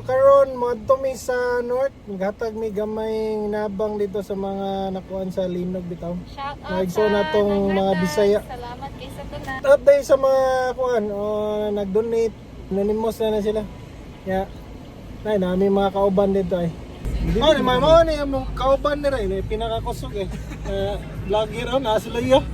karon moadto mi sa north, maghatag mi gamay nabang dito sa mga nakuan sa linog bitaw. Shout out Naigso na sa tong mga naghatag. Bisaya. Salamat kay sa tunan. Update sa mga kuan, nag-donate, anonymous na sila. Ya. Nay, nami mga kauban dito ay. Oh, ni mama ni mo kauban ni ray, pinakakusog eh. Vlogger na sila yo.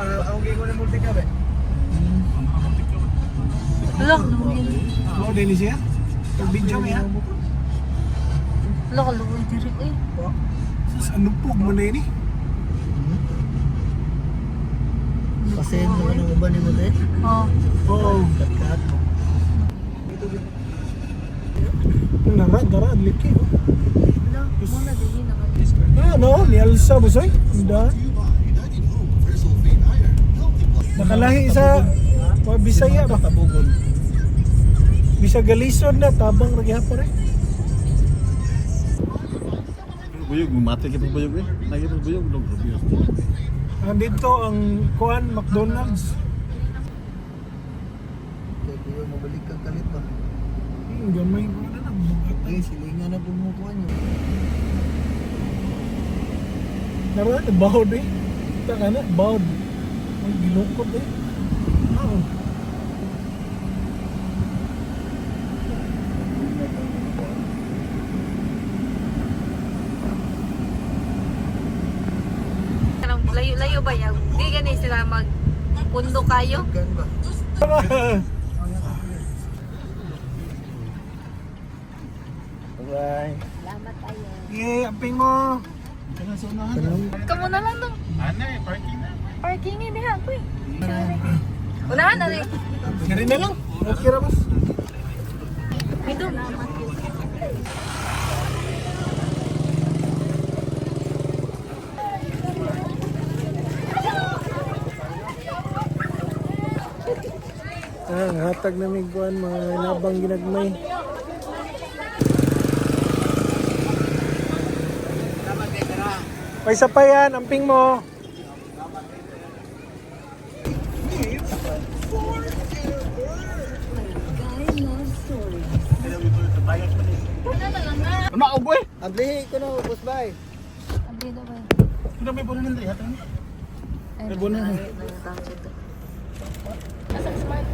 Ang gingo ni multi ka ba? Hello. Oh, dili siya. Video mo yan. Hello, kaluoy diri eh. Sa nupog mo na ini. Kasi naman ang uban ni mo din. Oh. Oo. Kat-kat. Darad, liki. Hello, mo na dinhi na. No, ni Elsa busoy. Inda. Nakalahi sa Bisaya ba? Tabugol. Bisa galisod na tabang ra gyapon eh. Buyog, mati kita buyog eh. Lagi pa buyog dong. Andito ang kuan McDonald's. Kaya kuya mabalik kang kalit ba? Gamay ko na bugat. Okay, silingan na pumukuan nyo. Darad bawd eh. Ta kana bawd. Ang gilukot eh. Oo. Layo-layo ba yan? Di gani sila magpundo kayo? Gan ba? Bye-bye. Salamat tayo. Amping mo. Kamu na lang dong. Ano eh, parking na. Parking ni diha ko eh. Unahan na rin. Kari na lang. Okay ra boss. Ito. Hatag na mig kuan mga nabang ginagmay. May isa pa yan, amping mo. Ano ako boy? Ablihi ko na, boss bye. Abi do ba? Ano may puno ng rihat? Ay, buno. Asa smart?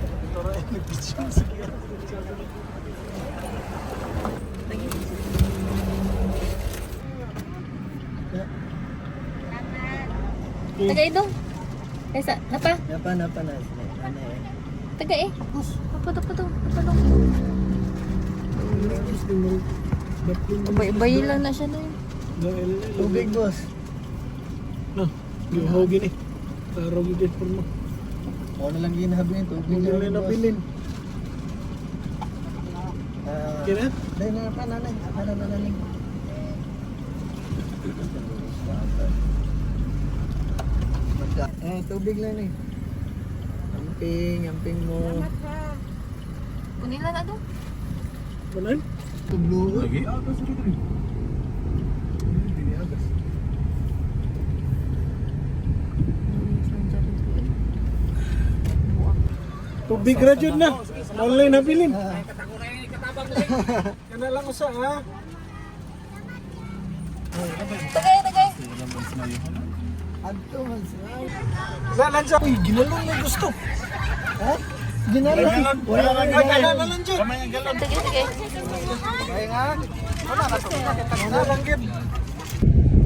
Tagay dong. Kaysa, napa? Napa na. Ano eh? Tagay eh. Napa dong. Bay lang na siya na yun. Tubig, boss. Gihogin eh. Taro gid for mo. Ako na lang ginahabi nito. Tubig Hindi na na lang, boss. napilin. Kira? Dahil na pa, nanay. Ano na nanay? Tubig lang eh. Amping mo. Kunin lang na dong. Manan? Tublo. Lagi? Ako sa rito. Diniagas. Tubig ra jud na. Online na bilin. Kana lang usa ha. Tagay. Adto man siya. Lalan sa uy, ginalon na gusto. Ha? Ginala. Wala kang Wala na lang jud. Kamay ang galon. Sige. Kaya nga. Wala lang gid.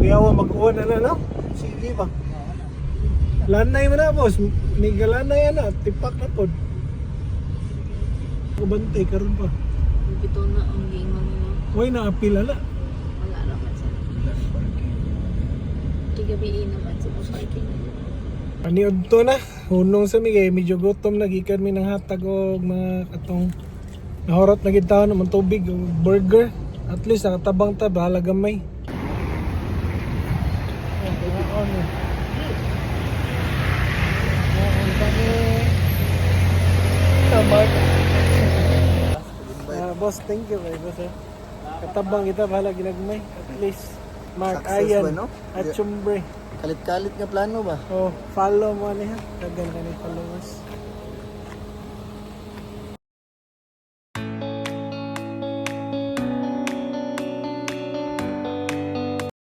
Kuyawa mag-uwan na no? Sige ba. Lanay mo na boss. Ni galanay na, tipak na pod. Kubantay karon pa. Ito na ang gingon mo. Way na apil ala. Wala naman sa. Kigabiin naman sa parking. Aniod to na. Hunong sa mi kay medyo gutom na gikan mi ng hatag og mga katong nahorot na gid taon naman tubig o burger. At least nakatabang ta bahala gamay. boss, thank you kay boss. Katabang kita bahala ginagmay. At least Mark Success Ayan ba, no? at Chumbre. Kalit-kalit nga plano ba? Oh, follow mo niya. Tagan ka ni followers.